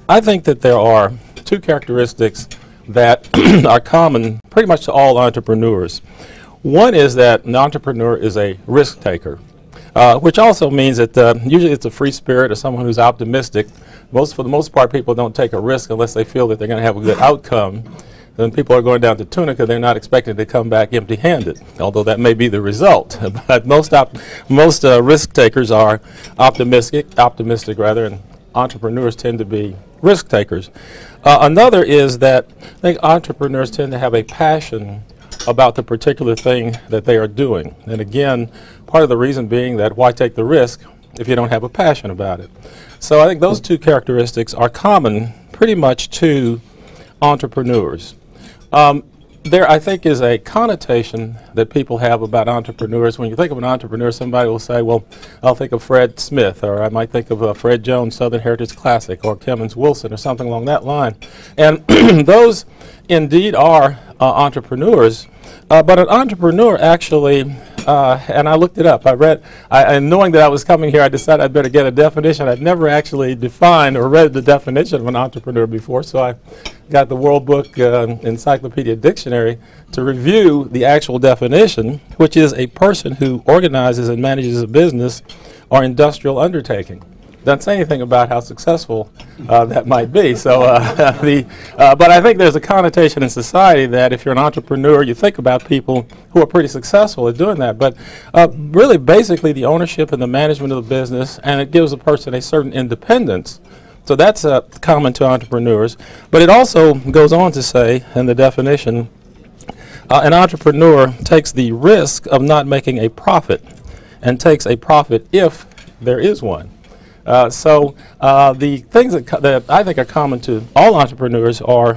I think that there are two characteristics that are common pretty much to all entrepreneurs. One is that an entrepreneur is a risk taker, which also means that usually it's a free spirit or someone who's optimistic. For the most part, people don't take a risk unless they feel that they're going to have a good outcome. Then people are going down to Tunica, they're not expecting to come back empty-handed, although that may be the result. But most risk takers are optimistic rather, and entrepreneurs tend to be risk takers. Another is that I think entrepreneurs tend to have a passion about the particular thing that they are doing. And again, part of the reason being that why take the risk if you don't have a passion about it? So I think those two characteristics are common pretty much to entrepreneurs. There, I think, is a connotation that people have about entrepreneurs. When you think of an entrepreneur, somebody will say, well, I'll think of Fred Smith, or I might think of Fred Jones, Southern Heritage Classic, or Clemens Wilson, or something along that line. And those indeed are entrepreneurs, but an entrepreneur actually, and I looked it up, and knowing that I was coming here, I decided I'd better get a definition. I'd never actually defined or read the definition of an entrepreneur before, so I got the World Book Encyclopedia Dictionary to review the actual definition, which is a person who organizes and manages a business or industrial undertaking. Doesn't say anything about how successful that might be. So, but I think there's a connotation in society that if you're an entrepreneur, you think about people who are pretty successful at doing that. But really, basically, the ownership and the management of the business, and it gives a person a certain independence. So that's common to entrepreneurs. But it also goes on to say in the definition, an entrepreneur takes the risk of not making a profit and takes a profit if there is one. So the things that I think are common to all entrepreneurs are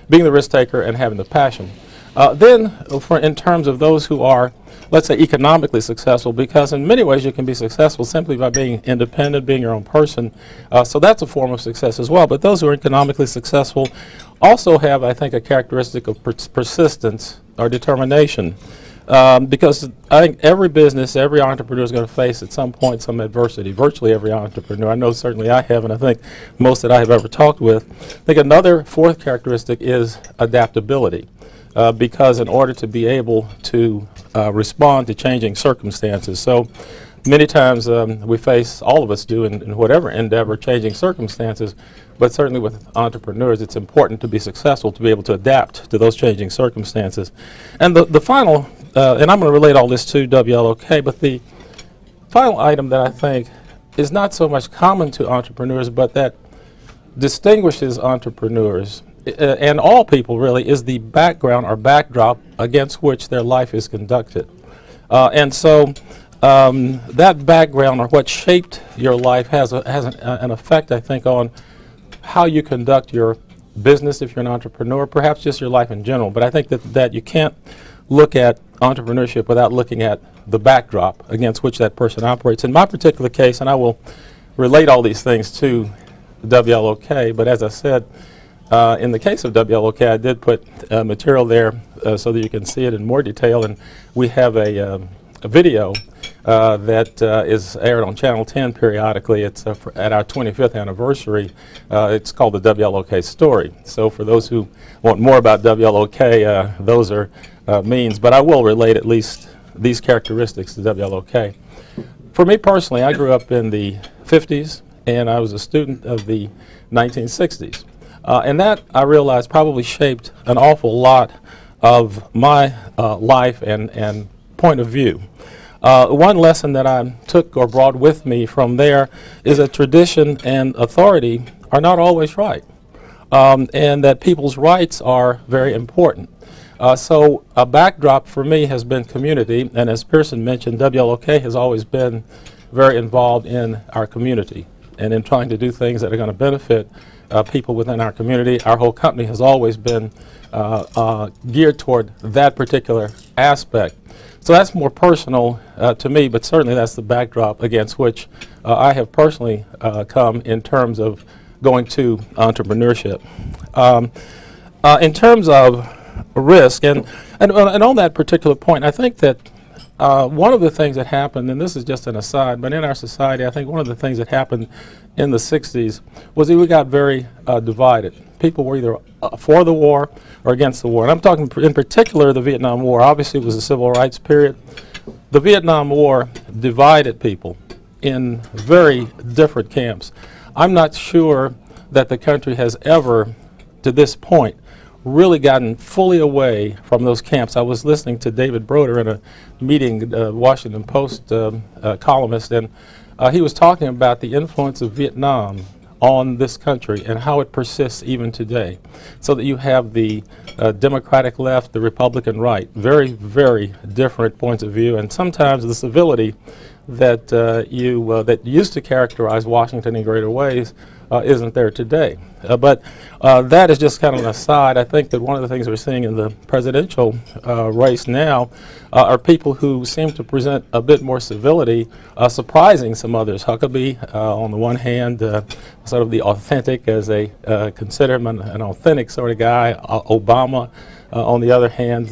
being the risk taker and having the passion. Then in terms of those who are, let's say, economically successful, because in many ways you can be successful simply by being independent, being your own person. So that's a form of success as well. But those who are economically successful also have, I think, a characteristic of persistence or determination. Because I think every business, every entrepreneur is going to face at some point some adversity, virtually every entrepreneur. I know certainly I have, and I think most that I have ever talked with. I think another fourth characteristic is adaptability, because in order to be able to respond to changing circumstances. So many times we face, all of us do in whatever endeavor, changing circumstances, but certainly with entrepreneurs it's important to be successful, to be able to adapt to those changing circumstances. And the final, and I'm going to relate all this to WLOK, but the final item that I think is not so much common to entrepreneurs, but that distinguishes entrepreneurs and all people really, is the background or backdrop against which their life is conducted. And so that background, or what shaped your life, has an effect, I think, on how you conduct your business if you're an entrepreneur, perhaps just your life in general. But I think that you can't look at entrepreneurship without looking at the backdrop against which that person operates. In my particular case, and I will relate all these things to WLOK, but as I said, in the case of WLOK, I did put material there so that you can see it in more detail, and we have a video that is aired on Channel 10 periodically. It's at our 25th anniversary. It's called the WLOK Story. So for those who want more about WLOK, those are means, but I will relate at least these characteristics to WLOK. For me personally, I grew up in the 50s, and I was a student of the 1960s. And that, I realized, probably shaped an awful lot of my life and point of view. One lesson that I took or brought with me from there is that tradition and authority are not always right, and that people's rights are very important. So a backdrop for me has been community, and as Pearson mentioned, WLOK has always been very involved in our community and in trying to do things that are going to benefit people within our community. Our whole company has always been geared toward that particular aspect. So that's more personal to me, but certainly that's the backdrop against which I have personally come in terms of going to entrepreneurship. In terms of risk, and on that particular point, I think that one of the things that happened, and this is just an aside, but in our society, I think one of the things that happened in the 60s was that we got very divided. People were either for the war or against the war. And I'm talking in particular the Vietnam War. Obviously, it was a civil rights period. The Vietnam War divided people in very different camps. I'm not sure that the country has ever, to this point, really gotten fully away from those camps. I was listening to David Broder in a meeting, Washington Post columnist, and he was talking about the influence of Vietnam on this country and how it persists even today. So that you have the Democratic left, the Republican right, very, very different points of view, and sometimes the civility that that used to characterize Washington in greater ways isn't there today. But that is just kind of an aside. I think that one of the things we're seeing in the presidential race now are people who seem to present a bit more civility, surprising some others. Huckabee, on the one hand, sort of the authentic, as they consider him an authentic sort of guy. Obama, on the other hand,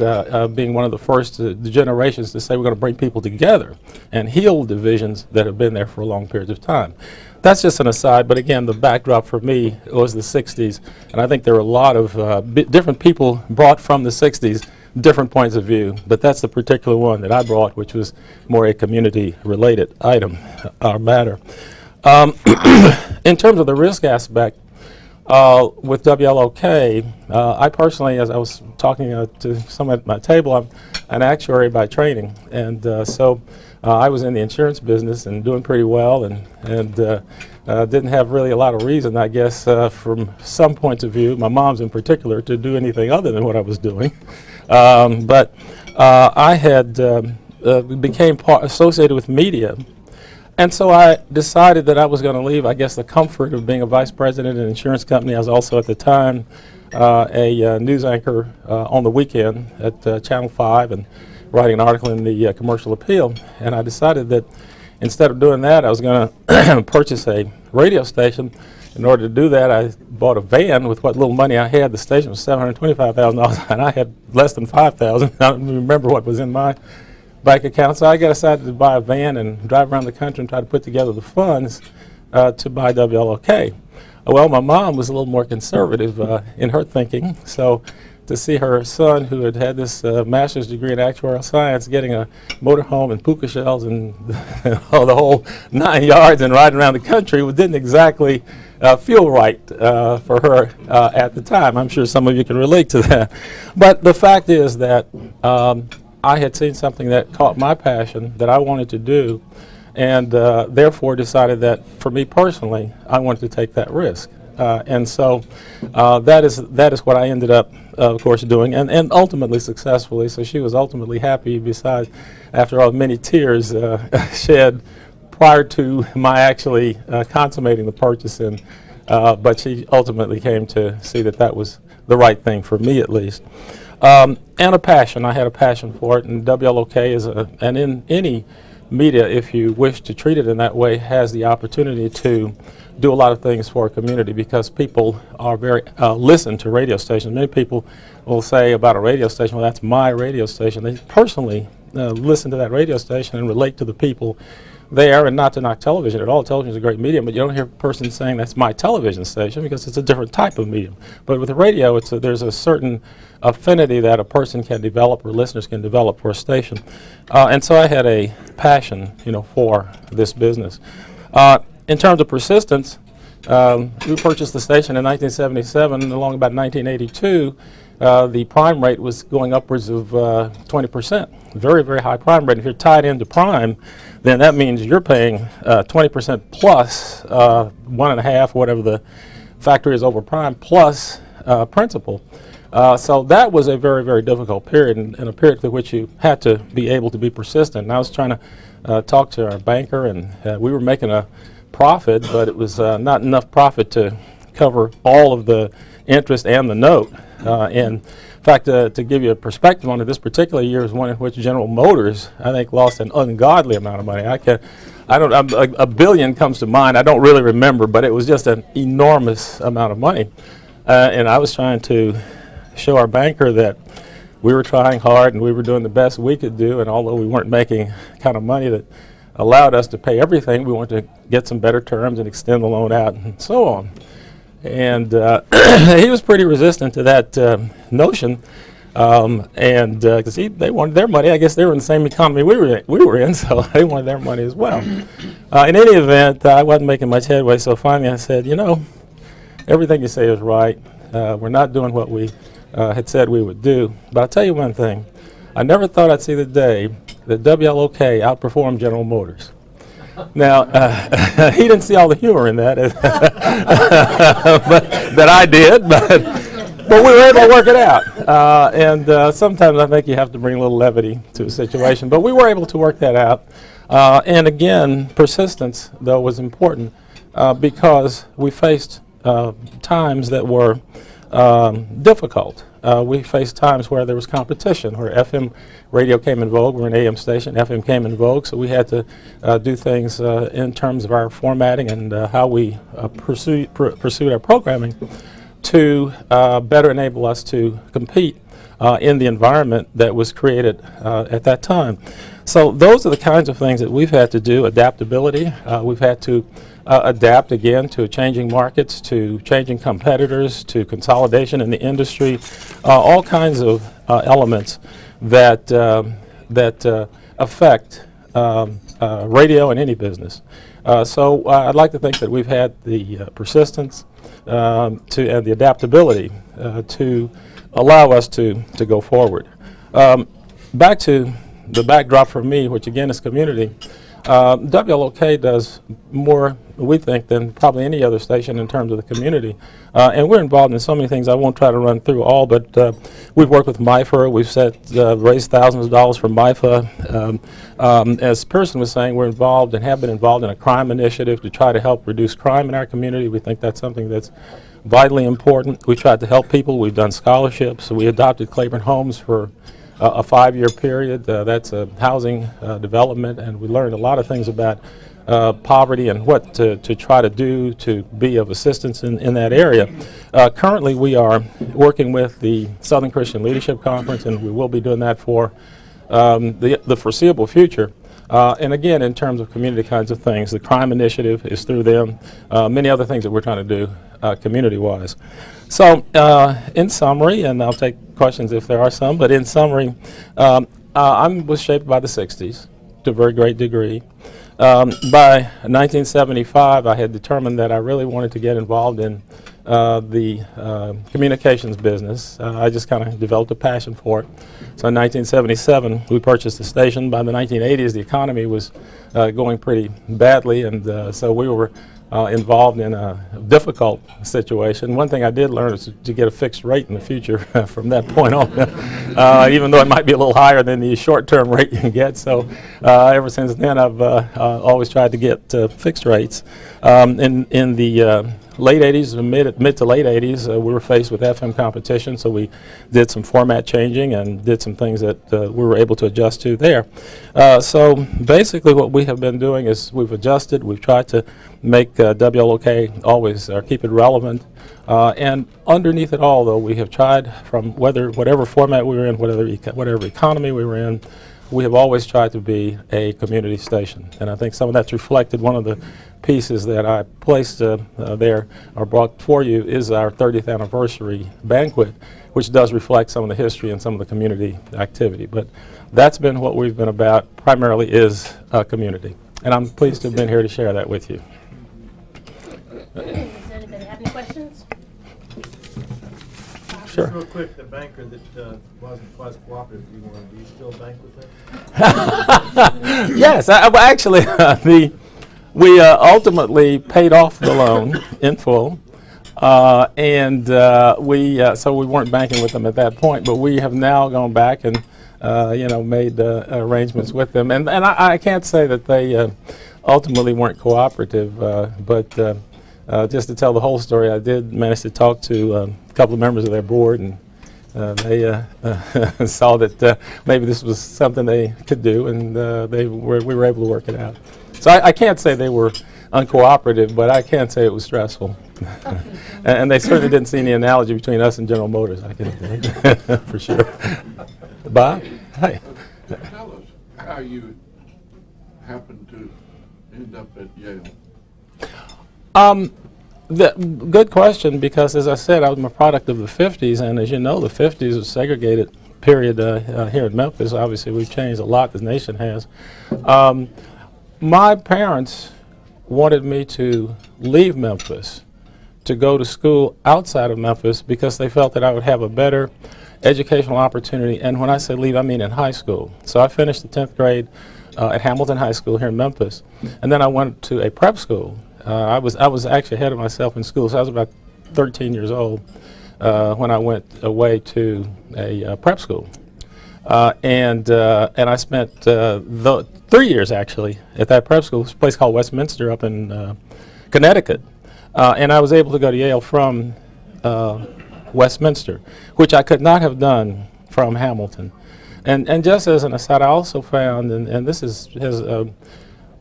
being one of the first generations to say we're going to bring people together and heal divisions that have been there for a long period of time. That's just an aside, but again, the backdrop for me was the 60s, and I think there were a lot of different people brought from the 60s, different points of view, but that's the particular one that I brought, which was more a community-related item or matter. In terms of the risk aspect, with WLOK, I personally, as I was talking to someone at my table, I'm an actuary by training, and so I was in the insurance business and doing pretty well, and didn't have really a lot of reason, I guess, from some points of view, my mom's in particular, to do anything other than what I was doing. But I had became associated with media. And so I decided that I was going to leave, I guess, the comfort of being a vice president in an insurance company. I was also at the time a news anchor on the weekend at Channel 5 and writing an article in the Commercial Appeal. And I decided that instead of doing that, I was going to purchase a radio station. In order to do that, I bought a van with what little money I had. The station was $725,000, and I had less than $5,000. I don't remember what was in my bank account, so I decided to buy a van and drive around the country and try to put together the funds to buy WLOK. Well, my mom was a little more conservative in her thinking, so to see her son, who had had this master's degree in actuarial science, getting a motorhome and puka shells and the whole 9 yards and riding around the country didn't exactly feel right for her at the time. I'm sure some of you can relate to that. But the fact is that I had seen something that caught my passion that I wanted to do, and therefore decided that for me personally, I wanted to take that risk. And so that is what I ended up, of course, doing, and ultimately successfully. So she was ultimately happy, besides, after all, many tears shed prior to my actually consummating the purchase. And but she ultimately came to see that that was the right thing for me, at least. And a passion. I had a passion for it, and WLOK is and in any media, if you wish to treat it in that way, has the opportunity to do a lot of things for a community, because people are very listen to radio stations. Many people will say about a radio station, well, that's my radio station. They personally listen to that radio station and relate to the people there, and not to knock television at all. Television is a great medium, but you don't hear a person saying that's my television station, because it's a different type of medium. But with the radio, there's a certain affinity that a person can develop, or listeners can develop, for a station. And so I had a passion, for this business. In terms of persistence, we purchased the station in 1977. Along about 1982, the prime rate was going upwards of 20%. Very, very high prime rate. If you're tied into prime, then that means you're paying 20% plus 1.5, whatever the factor is over prime, plus principal. So that was a very, very difficult period, and a period through which you had to be able to be persistent. And I was trying to talk to our banker, and we were making a profit, but it was not enough profit to cover all of the interest and the note. In fact, to give you a perspective on it, this particular year is one in which General Motors, I think, lost an ungodly amount of money. A billion comes to mind. I don't really remember, but it was just an enormous amount of money. And I was trying to show our banker that we were trying hard and we were doing the best we could do, and although we weren't making kind of money that allowed us to pay everything, we wanted to get some better terms and extend the loan out and so on. And he was pretty resistant to that notion, because they wanted their money. I guess they were in the same economy we were in, so they wanted their money as well. In any event, I wasn't making much headway, so finally I said, you know, everything you say is right. We're not doing what we had said we would do. But I'll tell you one thing. I never thought I'd see the day that WLOK outperformed General Motors. Now, he didn't see all the humor in that, but that I did, but we were able to work it out. And sometimes I think you have to bring a little levity to a situation, but we were able to work that out. And again, persistence, though, was important because we faced times that were difficult. We faced times where there was competition, where FM radio came in vogue. We're an AM station. FM came in vogue, so we had to do things in terms of our formatting and how we pursued our programming to better enable us to compete in the environment that was created at that time. So those are the kinds of things that we've had to do. Adaptability. We've had to adapt again to changing markets, to changing competitors, to consolidation in the industry, all kinds of elements that affect radio and any business. So I'd like to think that we've had the persistence and the adaptability to allow us to go forward. Back to the backdrop for me, which again is community. WLOK does more, we think, than probably any other station in terms of the community. And we're involved in so many things. I won't try to run through all, but we've worked with MIFA. We've raised thousands of dollars for MIFA. As Pearson was saying, we're involved and have been involved in a crime initiative to try to help reduce crime in our community. We think that's something that's vitally important. We tried to help people. We've done scholarships. So we adopted Claiborne Homes for a 5-year period. That's a housing development, and we learned a lot of things about poverty and what to try to do to be of assistance in that area. Currently, we are working with the Southern Christian Leadership Conference, and we will be doing that for the foreseeable future. And again, in terms of community kinds of things, the crime initiative is through them. Many other things that we're trying to do community-wise. So in summary, and I'll take questions if there are some, but in summary, I was shaped by the 60s to a very great degree. By 1975, I had determined that I really wanted to get involved in the communications business. I just kind of developed a passion for it. So in 1977, we purchased the station. By the 1980s, the economy was going pretty badly, and so we were involved in a difficult situation. One thing I did learn is to get a fixed rate in the future from that point on, even though it might be a little higher than the short-term rate you can get. So ever since then, I've always tried to get fixed rates. In the late 80s, mid to late 80s, we were faced with FM competition, so we did some format changing and did some things that we were able to adjust to there. So basically what we have been doing is we've adjusted, we've tried to make WLOK always keep it relevant, and underneath it all, though, we have tried from whatever format we were in, whatever economy we were in, we have always tried to be a community station, and I think some of that's reflected. One of the pieces that I placed there or brought for you is our 30th anniversary banquet, which does reflect some of the history and some of the community activity. But that's been what we've been about, primarily is community. And I'm pleased to have been here to share that with you. Does anybody have any questions? Sure. Just real quick, the banker that wasn't quite cooperative you wanted, do you still bank with them? Yes, actually, we ultimately paid off the loan in full, and so we weren't banking with them at that point. But we have now gone back and made arrangements with them, and I can't say that they ultimately weren't cooperative, but just to tell the whole story, I did manage to talk to a couple of members of their board, and they saw that maybe this was something they could do, and we were able to work it out. So I can't say they were uncooperative, but I can't say it was stressful. And they certainly didn't see any analogy between us and General Motors, I can tell you, for sure. Bob? Hi. Tell us how you happened to end up at Yale. Good question, because as I said, I was a product of the 50s, and as you know, the 50s was a segregated period here in Memphis. Obviously, we've changed a lot, the nation has. My parents wanted me to leave Memphis to go to school outside of Memphis because they felt that I would have a better educational opportunity. And when I say leave, I mean in high school. So I finished the 10th grade at Hamilton High School here in Memphis, and then I went to a prep school. I was actually ahead of myself in school, so I was about 13 years old when I went away to a prep school. And I spent 3 years actually at that prep school. It's a place called Westminster up in Connecticut. And I was able to go to Yale from Westminster, which I could not have done from Hamilton. And just as an aside, I also found, and this has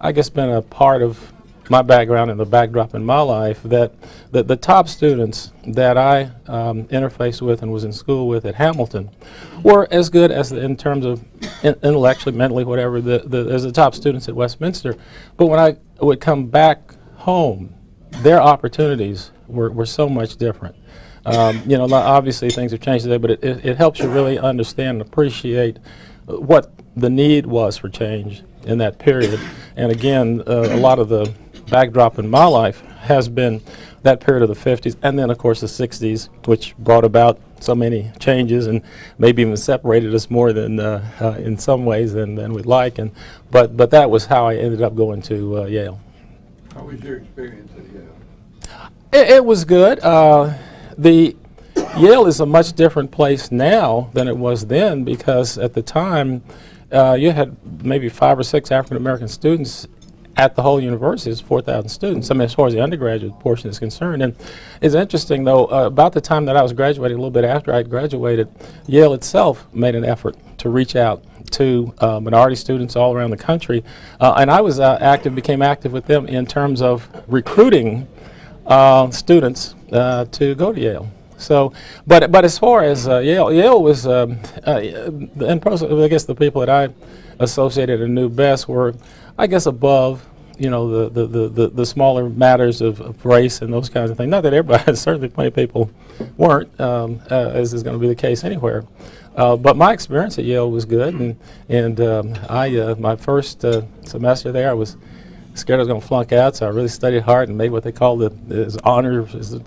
I guess been a part of my background and the backdrop in my life, that the top students that I interfaced with and was in school with at Hamilton were as good as in terms of intellectually, mentally, whatever, as the top students at Westminster. But when I would come back home, their opportunities were so much different. You know, obviously things have changed today, but it helps you really understand and appreciate what the need was for change in that period. And again, a lot of the backdrop in my life has been that period of the 50s, and then of course the 60s, which brought about so many changes and maybe even separated us more than in some ways than we'd like. But that was how I ended up going to Yale. How was your experience at Yale? It was good. The Yale is a much different place now than it was then, because at the time you had maybe 5 or 6 African American students at the whole university. It's 4,000 students, I mean, as far as the undergraduate portion is concerned. And it's interesting, though, about the time that I was graduating, a little bit after I had graduated, Yale itself made an effort to reach out to minority students all around the country. And I was became active with them in terms of recruiting students to go to Yale. So, but as far as Yale was, and I guess the people that I associated and knew best were, I guess, above, you know, the smaller matters of race and those kinds of things. Not that everybody, certainly plenty of people weren't, as is going to be the case anywhere. But my experience at Yale was good, and my first semester there, I was scared I was going to flunk out, so I really studied hard and made what they call the honor,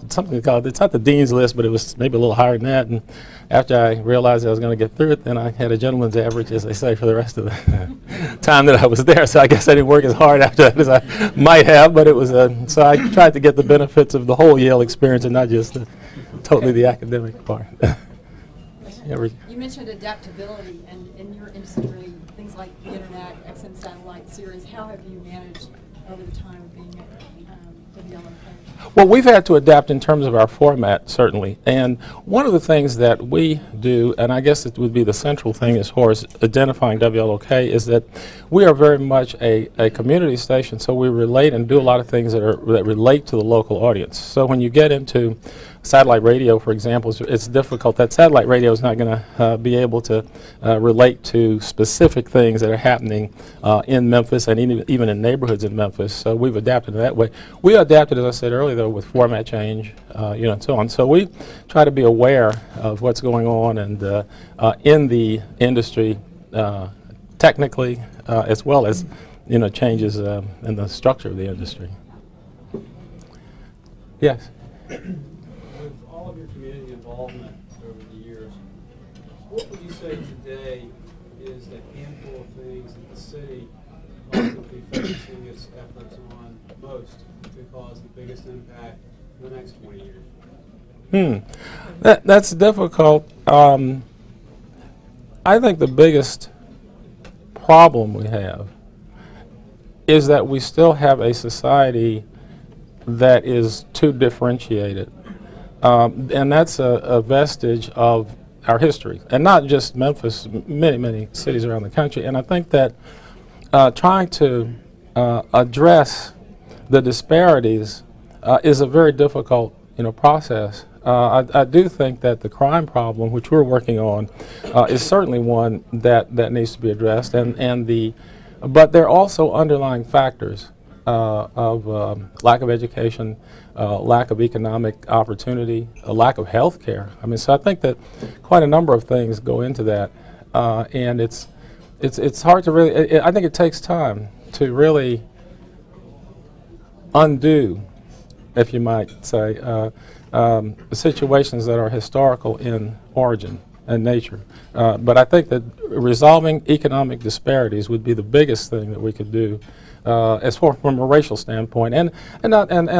something they call, it's not the dean's list, but it was maybe a little higher than that. And after I realized I was going to get through it, then I had a gentleman's average, as they say, for the rest of the time that I was there. So I guess I didn't work as hard after that as I might have, but it was so I tried to get the benefits of the whole Yale experience and not just totally the academic part. You mentioned adaptability, and in your industry, things like the internet, XM satellite series. How have you managed over the time of being at WLOK? Well, we've had to adapt in terms of our format, certainly. And one of the things that we do, and I guess it would be the central thing as far as identifying WLOK, is that we are very much a community station, so we relate and do a lot of things that relate to the local audience. So when you get into satellite radio, for example, it's difficult. That satellite radio is not going to be able to relate to specific things that are happening in Memphis and even in neighborhoods in Memphis. So we've adapted in that way. We adapted, as I said earlier, though, with format change, you know, and so on. So we try to be aware of what's going on and in the industry, technically, as well as, you know, changes in the structure of the industry. Yes. Of your community involvement over the years, what would you say today is the handful of things that the city will be focusing its efforts on most to cause the biggest impact in the next 20 years? That's difficult. I think the biggest problem we have is that we still have a society that is too differentiated. And that's a vestige of our history, and not just Memphis, many cities around the country. And I think that trying to address the disparities is a very difficult, process. I do think that the crime problem, which we're working on, is certainly one that needs to be addressed, but there are also underlying factors of lack of education, lack of economic opportunity, a lack of health care. I mean, so I think that quite a number of things go into that, and it's hard to really. I think it takes time to really undo, if you might say, situations that are historical in origin and nature. But I think that resolving economic disparities would be the biggest thing that we could do, as far from a racial standpoint, and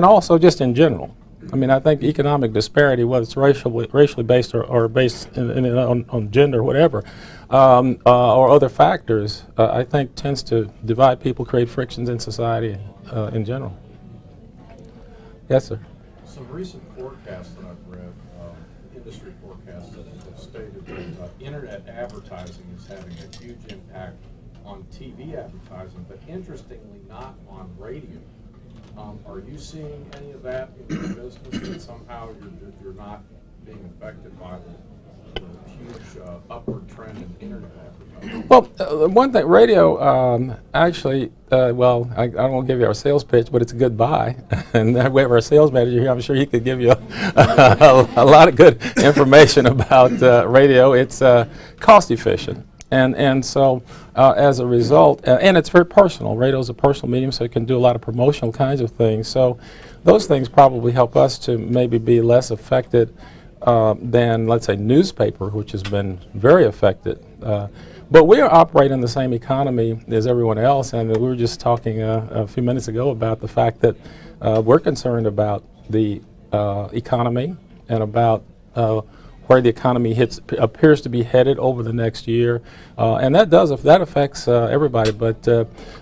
also just in general. I mean, I think economic disparity, whether it's racially based or based on gender or whatever, or other factors, I think tends to divide people, create frictions in society in general. Yes, sir. Some recent forecasts that I've read, industry forecasts that have stated that internet advertising is having a huge impact on TV advertising, but interestingly not on radio. Are you seeing any of that in your business, that somehow you're not being affected by the huge upward trend in internet advertising? Well, one thing, radio actually, well, I don't want to give you our sales pitch, but it's a good buy. And we have our sales manager here. I'm sure he could give you a lot of good information about radio. It's cost efficient. And so as a result, and it's very personal. Radio is a personal medium, so it can do a lot of promotional kinds of things. So those things probably help us to maybe be less affected than, let's say, newspaper, which has been very affected. But we are operating in the same economy as everyone else, and we were just talking a few minutes ago about the fact that we're concerned about the economy and about where the economy appears to be headed over the next year, and that affects everybody. But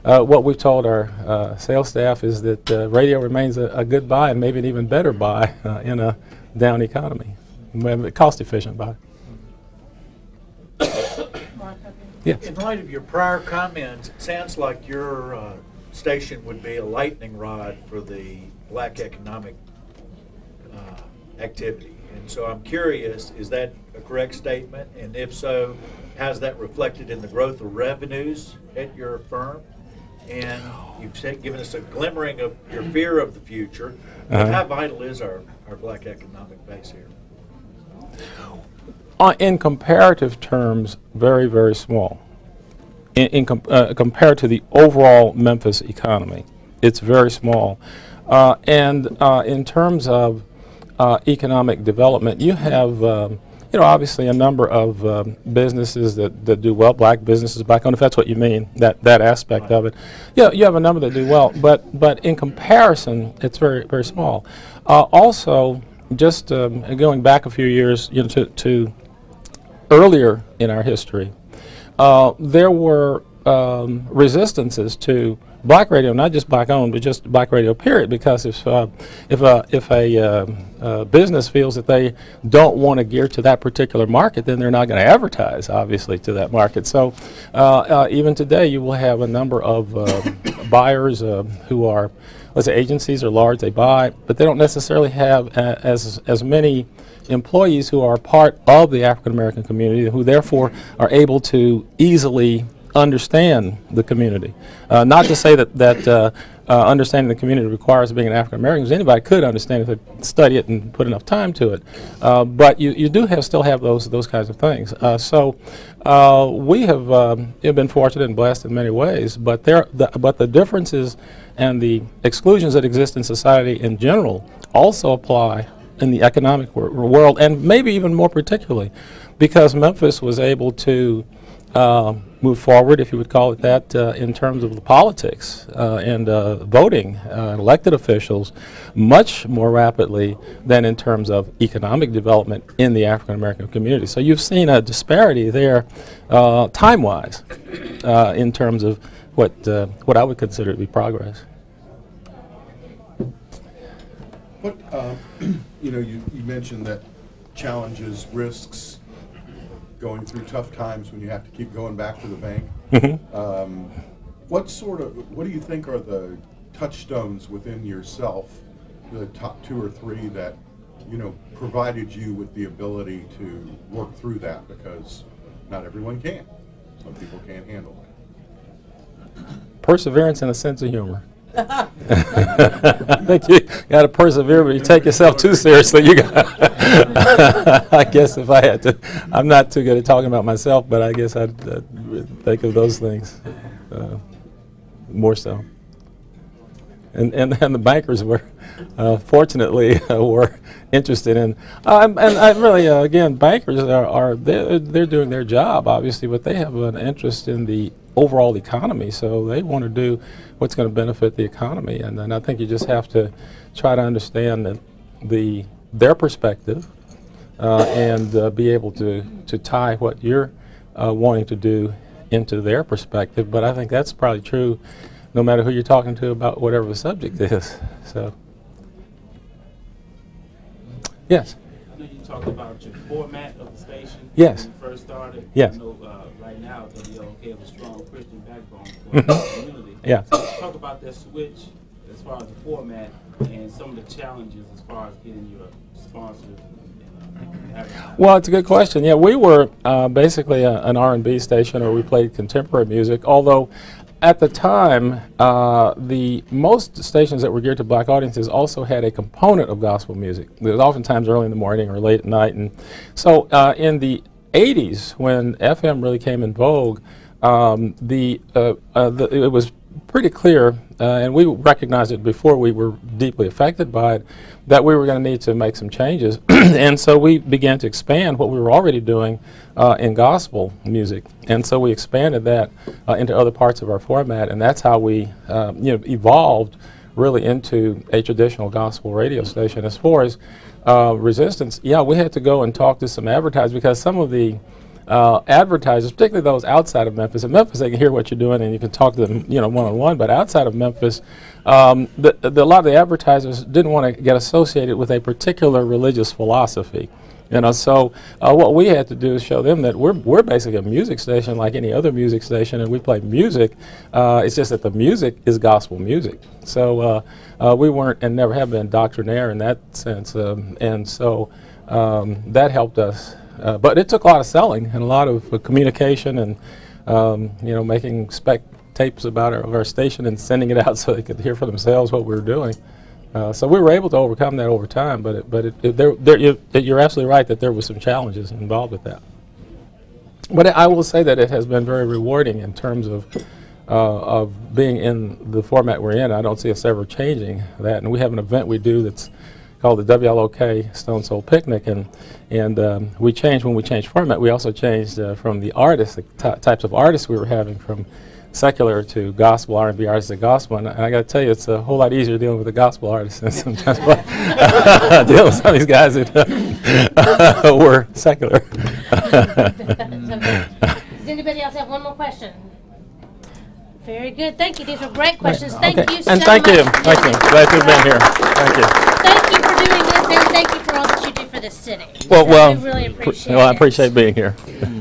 what we've told our sales staff is that radio remains a good buy, and maybe an even better buy in a down economy, cost efficient buy. Yes. In light of your prior comments, it sounds like your station would be a lightning rod for the black economic activity. And so I'm curious, is that a correct statement? And if so, how's that reflected in the growth of revenues at your firm? And you've given us a glimmering of your fear of the future. But how vital is our black economic base here? In comparative terms, very, very small. Compared to the overall Memphis economy, it's very small. And in terms of economic development, you have, obviously a number of businesses that do well, black businesses, black owned, if that's what you mean, that aspect of it. Yeah, you have a number that do well, but in comparison, it's very, very small. Also, just going back a few years, to earlier in our history, there were resistances to black radio, not just black owned, but just black radio period, because if a business feels that they don't want to gear to that particular market, then they're not going to advertise, obviously, to that market. So even today you will have a number of buyers who are, let's say, agencies are large, they buy, but they don't necessarily have as many employees who are part of the African American community, who therefore are able to easily understand the community. Not to say that understanding the community requires being an African American, because anybody could understand if they study it and put enough time to it. But you do still have those kinds of things. So we have been fortunate and blessed in many ways, but the differences and the exclusions that exist in society in general also apply in the economic world, and maybe even more particularly because Memphis was able to move forward, if you would call it that, in terms of the politics and voting elected officials much more rapidly than in terms of economic development in the African American community. So you've seen a disparity there time-wise in terms of what I would consider to be progress. What, you mentioned that challenges, risks, going through tough times when you have to keep going back to the bank. Mm-hmm. What do you think are the touchstones within yourself, the top 2 or 3 that, you know, provided you with the ability to work through that, because not everyone can. Some people can't handle it. Perseverance and a sense of humor. I think you got to persevere, but you take yourself too seriously. You got. I guess if I had to, I'm not too good at talking about myself, but I guess I'd think of those things more so. And the bankers were, fortunately, were interested in. And I really, again, bankers they're doing their job, obviously, but they have an interest in the overall economy, so they want to do what's going to benefit the economy. And I think you just have to try to understand their perspective and be able to tie what you're wanting to do into their perspective. But I think that's probably true no matter who you're talking to about whatever the subject is. So, yes? I know you talked about your format of the station. Yes. When you first started. Yes. I know right now WLOK has a strong Christian backbone for the community. Yeah. So let's talk about that switch as far as the format and some of the challenges as far as getting your sponsors. Well, it's a good question. Yeah, we were basically an R&B station, or we played contemporary music, although at the time, the most stations that were geared to black audiences also had a component of gospel music. It was oftentimes early in the morning or late at night. And so in the 80s, when FM really came in vogue, it was pretty clear, and we recognized it before we were deeply affected by it, that we were going to need to make some changes. And so we began to expand what we were already doing in gospel music. And so we expanded that into other parts of our format, and that's how we evolved really into a traditional gospel radio station. As far as resistance, yeah, we had to go and talk to some advertisers, because some of the advertisers, particularly those outside of Memphis. In Memphis, they can hear what you're doing and you can talk to them, one-on-one. But outside of Memphis, a lot of the advertisers didn't want to get associated with a particular religious philosophy. So what we had to do is show them that we're basically a music station like any other music station, and we play music. It's just that the music is gospel music. So we weren't and never have been doctrinaire in that sense, and so that helped us. But it took a lot of selling and a lot of communication, and making spec tapes about our station and sending it out so they could hear for themselves what we were doing. So we were able to overcome that over time. But you're absolutely right that there were some challenges involved with that. But I will say that it has been very rewarding in terms of being in the format we're in. I don't see us ever changing that. And we have an event we do that's called the WLOK Stone Soul Picnic, and we changed when we changed format. We also changed from the artists, the types of artists we were having, from secular to gospel, R&B artists to gospel. And I got to tell you, it's a whole lot easier dealing with the gospel artists than sometimes dealing with some of these guys that were secular. Does anybody else have one more question? Very good. Thank you. These were great questions. Thank you so much. And thank you. Thank you. Glad to have been here. Thank you. Thank you for doing this, and thank you for all that you do for the city. Well, we really appreciate it. I appreciate being here.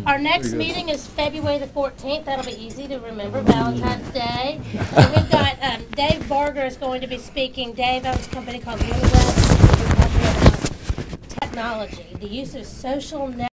Our next meeting is February the 14th. That'll be easy to remember, Valentine's Day. And we've got Dave Barger is going to be speaking. Dave owns a company called WLOK. We're talking about technology, the use of social networks.